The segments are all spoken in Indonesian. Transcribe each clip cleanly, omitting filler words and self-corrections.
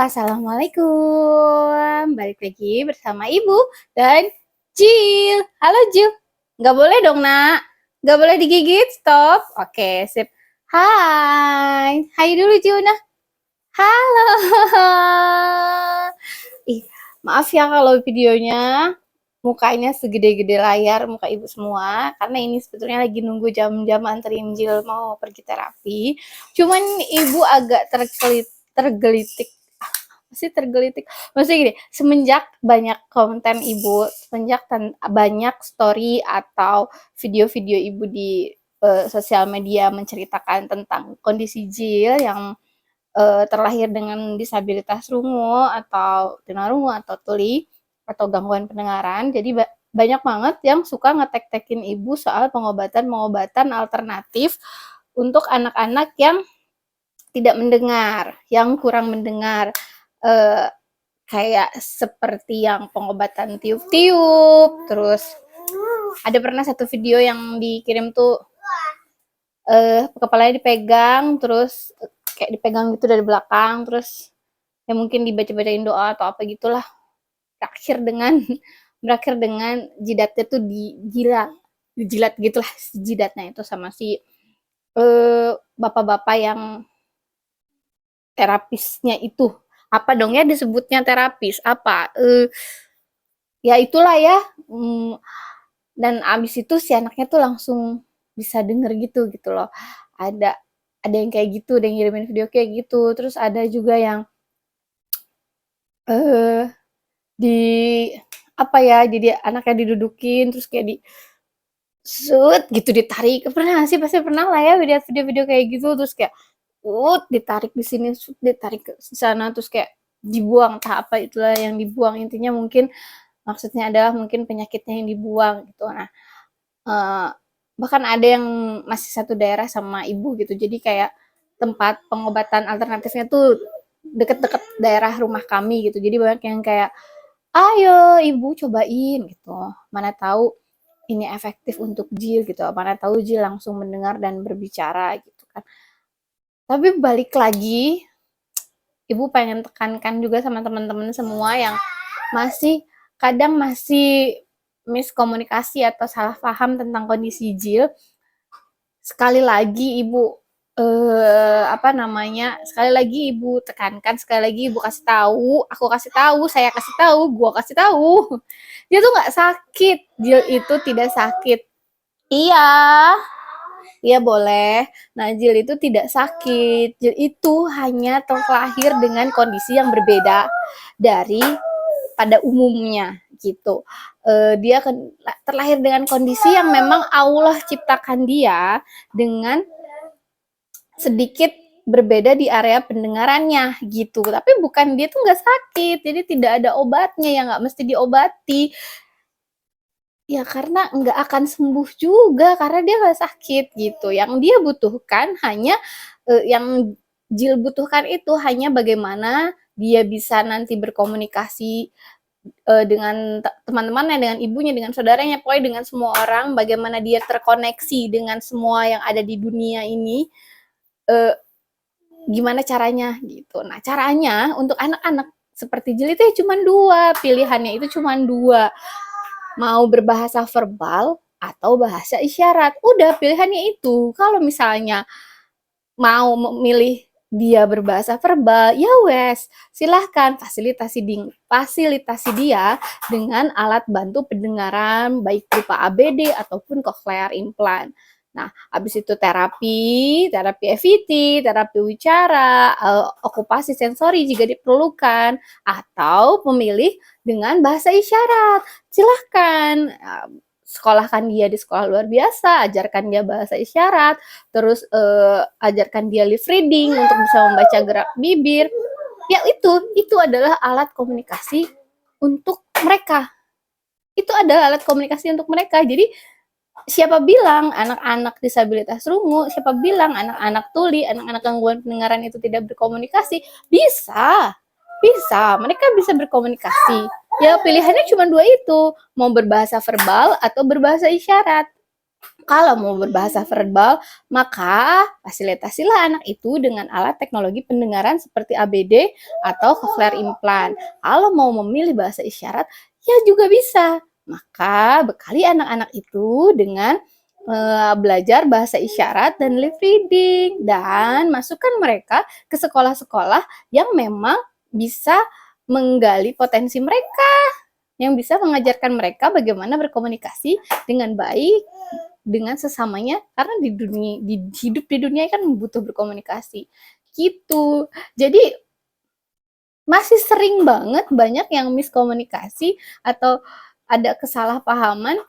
Assalamualaikum. Balik lagi bersama Ibu dan Jil. Halo Jil. Nggak boleh dong, Nak. Nggak boleh digigit. Stop. Oke, sip. Hai. Hai dulu, Jil. Nah. Halo. Ih, maaf ya kalau videonya mukanya segede-gede layar muka ibu semua, karena ini sebetulnya lagi nunggu jam-jam anterin Jil mau pergi terapi. Cuman ibu agak tergelitik, masih tergelitik. Maksudnya gini, semenjak banyak konten ibu, semenjak banyak story atau video-video ibu di sosial media menceritakan tentang kondisi Jil yang terlahir dengan disabilitas rungu atau tunarungu atau tuli atau gangguan pendengaran. Jadi banyak banget yang suka ngetek-tekin ibu soal pengobatan alternatif untuk anak-anak yang tidak mendengar, yang kurang mendengar. Kayak seperti yang pengobatan tiup-tiup, terus ada pernah satu video yang dikirim tuh kepalanya dipegang, terus kayak dipegang gitu dari belakang, terus ya mungkin dibaca-bacain doa atau apa gitulah, berakhir dengan jidatnya tuh dijilat gitulah jidatnya itu sama si bapak-bapak yang terapisnya itu. Apa dong ya disebutnya terapis? Apa? Ya itulah ya. Dan abis itu si anaknya tuh langsung bisa denger gitu loh. Ada yang kayak gitu, ada yang ngirimin video kayak gitu. Terus ada juga yang di apa ya, jadi anaknya didudukin terus kayak di gitu ditarik. Pernah sih, pasti pernah lah ya video-video kayak gitu, terus kayak ditarik di sini, ditarik ke sana, terus kayak dibuang, entah apa itulah yang dibuang. Intinya mungkin maksudnya adalah mungkin penyakitnya yang dibuang gitu. Nah, bahkan ada yang masih satu daerah sama ibu gitu, jadi kayak tempat pengobatan alternatifnya tuh deket-deket daerah rumah kami gitu. Jadi banyak yang kayak, ayo ibu cobain gitu, mana tahu ini efektif untuk Jil gitu, mana tahu Jil langsung mendengar dan berbicara gitu kan. Tapi balik lagi, ibu pengen tekankan juga sama teman-teman semua yang kadang masih miskomunikasi atau salah paham tentang kondisi Jil. Sekali lagi ibu sekali lagi ibu tekankan, sekali lagi ibu kasih tahu, aku kasih tahu, saya kasih tahu, gua kasih tahu. Dia tuh nggak sakit, Jil itu tidak sakit. Iya, iya boleh. Nah, Jil itu tidak sakit. Jil itu hanya terlahir dengan kondisi yang berbeda dari pada umumnya gitu. Dia terlahir dengan kondisi yang memang Allah ciptakan dia dengan sedikit berbeda di area pendengarannya gitu. Tapi bukan, dia tuh nggak sakit, jadi tidak ada obatnya yang nggak mesti diobati. Ya karena nggak akan sembuh juga karena dia nggak sakit gitu. Yang dia butuhkan hanya yang Jil butuhkan itu hanya bagaimana dia bisa nanti berkomunikasi dengan teman-temannya, dengan ibunya, dengan saudaranya, pokoknya dengan semua orang, bagaimana dia terkoneksi dengan semua yang ada di dunia ini. Gimana caranya gitu. Nah, caranya untuk anak-anak seperti Jil itu ya cuma dua, pilihannya itu cuma dua. Mau berbahasa verbal atau bahasa isyarat. Udah pilihannya itu. Kalau misalnya mau memilih dia berbahasa verbal, ya wes, silahkan fasilitasi dia dengan alat bantu pendengaran, baik berupa ABD ataupun cochlear implant. Nah, habis itu terapi EVT, terapi wicara, okupasi sensori jika diperlukan, atau memilih dengan bahasa isyarat. Silahkan, sekolahkan dia di sekolah luar biasa, ajarkan dia bahasa isyarat, terus ajarkan dia lip reading untuk bisa membaca gerak bibir. Ya itu adalah alat komunikasi untuk mereka. Itu adalah alat komunikasi untuk mereka. Jadi siapa bilang anak-anak disabilitas rungu, siapa bilang anak-anak tuli, anak-anak gangguan pendengaran itu tidak berkomunikasi? Bisa, mereka bisa berkomunikasi. Ya pilihannya cuma dua itu, mau berbahasa verbal atau berbahasa isyarat. Kalau mau berbahasa verbal, maka fasilitasilah anak itu dengan alat teknologi pendengaran seperti ABD atau cochlear implant. Kalau mau memilih bahasa isyarat, ya juga bisa. Maka bekali anak-anak itu dengan belajar bahasa isyarat dan lip reading, dan masukkan mereka ke sekolah-sekolah yang memang bisa menggali potensi mereka, yang bisa mengajarkan mereka bagaimana berkomunikasi dengan baik dengan sesamanya, karena hidup di dunia kan butuh berkomunikasi gitu. Jadi masih sering banget banyak yang miskomunikasi atau ada kesalahpahaman,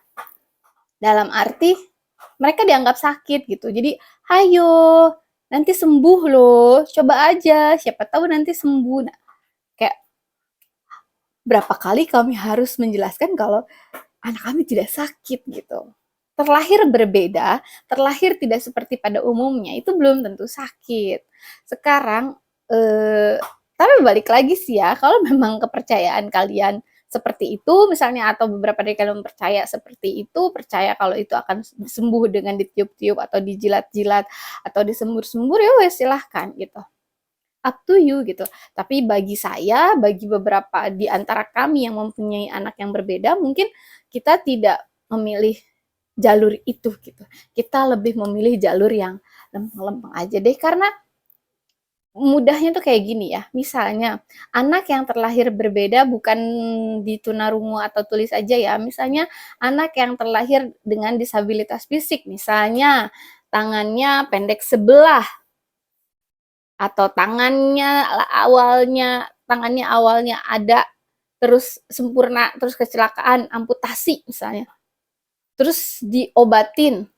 dalam arti mereka dianggap sakit gitu. Jadi hayo nanti sembuh loh, coba aja siapa tahu nanti sembuh. Nah, kayak berapa kali kami harus menjelaskan kalau anak kami tidak sakit gitu. Terlahir berbeda, terlahir tidak seperti pada umumnya, itu belum tentu sakit. Sekarang, tapi balik lagi sih ya, kalau memang kepercayaan kalian seperti itu, misalnya, atau beberapa dari kalian percaya seperti itu, percaya kalau itu akan sembuh dengan ditiup-tiup atau dijilat-jilat atau disembur-sembur, ya wes silahkan gitu. Up to you gitu. Tapi bagi saya, bagi beberapa di antara kami yang mempunyai anak yang berbeda, mungkin kita tidak memilih jalur itu gitu. Kita lebih memilih jalur yang lempeng-lempeng aja deh, karena mudahnya tuh kayak gini ya. Misalnya anak yang terlahir berbeda bukan di tunarungu atau tulis aja ya. Misalnya anak yang terlahir dengan disabilitas fisik, misalnya tangannya pendek sebelah, atau tangannya awalnya ada terus sempurna terus kecelakaan amputasi misalnya, terus diobatin,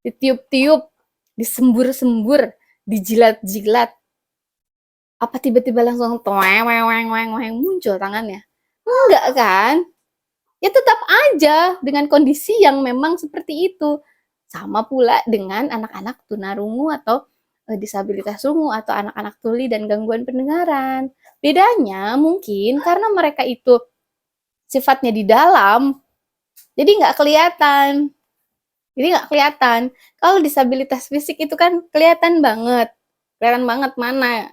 ditiup-tiup, disembur-sembur, dijilat-jilat, apa tiba-tiba langsung muncul tangannya? Enggak kan? Ya tetap aja dengan kondisi yang memang seperti itu. Sama pula dengan anak-anak tunarungu atau disabilitas rungu atau anak-anak tuli dan gangguan pendengaran. Bedanya mungkin karena mereka itu sifatnya di dalam, jadi nggak kelihatan. Jadi nggak kelihatan. Kalau disabilitas fisik itu kan kelihatan banget. Kelihatan banget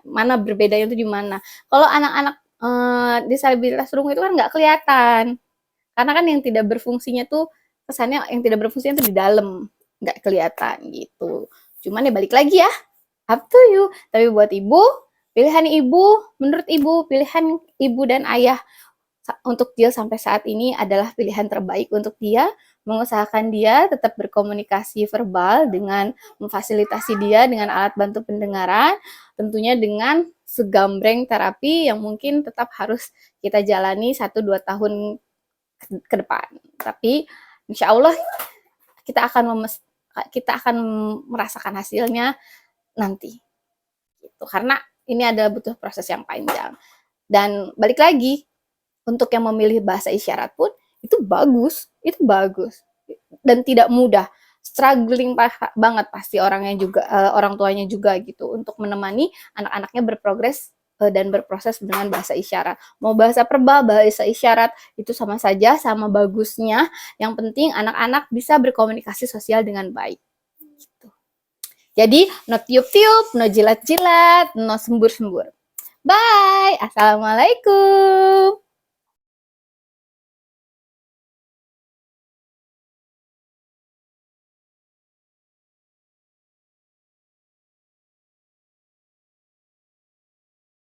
mana berbedanya itu di mana. Kalau anak-anak disabilitas rungu itu kan nggak kelihatan. Karena kan yang tidak berfungsinya tuh kesannya yang tidak berfungsinya tuh di dalam, nggak kelihatan gitu. Cuman ya balik lagi ya, up to you. Tapi buat ibu, pilihan ibu, menurut ibu, pilihan ibu dan ayah untuk dia sampai saat ini adalah pilihan terbaik untuk dia, mengusahakan dia tetap berkomunikasi verbal dengan memfasilitasi dia dengan alat bantu pendengaran, tentunya dengan segambreng terapi yang mungkin tetap harus kita jalani 1-2 tahun ke depan. Tapi insya Allah kita akan merasakan hasilnya nanti. Gitu. Karena ini adalah butuh proses yang panjang. Dan balik lagi, untuk yang memilih bahasa isyarat pun itu bagus dan tidak mudah, struggling banget pasti orangnya juga, orang tuanya juga gitu untuk menemani anak-anaknya berprogres dan berproses dengan bahasa isyarat. Mau bahasa verbal, bahasa isyarat itu sama saja, sama bagusnya. Yang penting anak-anak bisa berkomunikasi sosial dengan baik. Gitu. Jadi no tiup-tiup, no jilat-jilat, no sembur-sembur. Bye, assalamualaikum.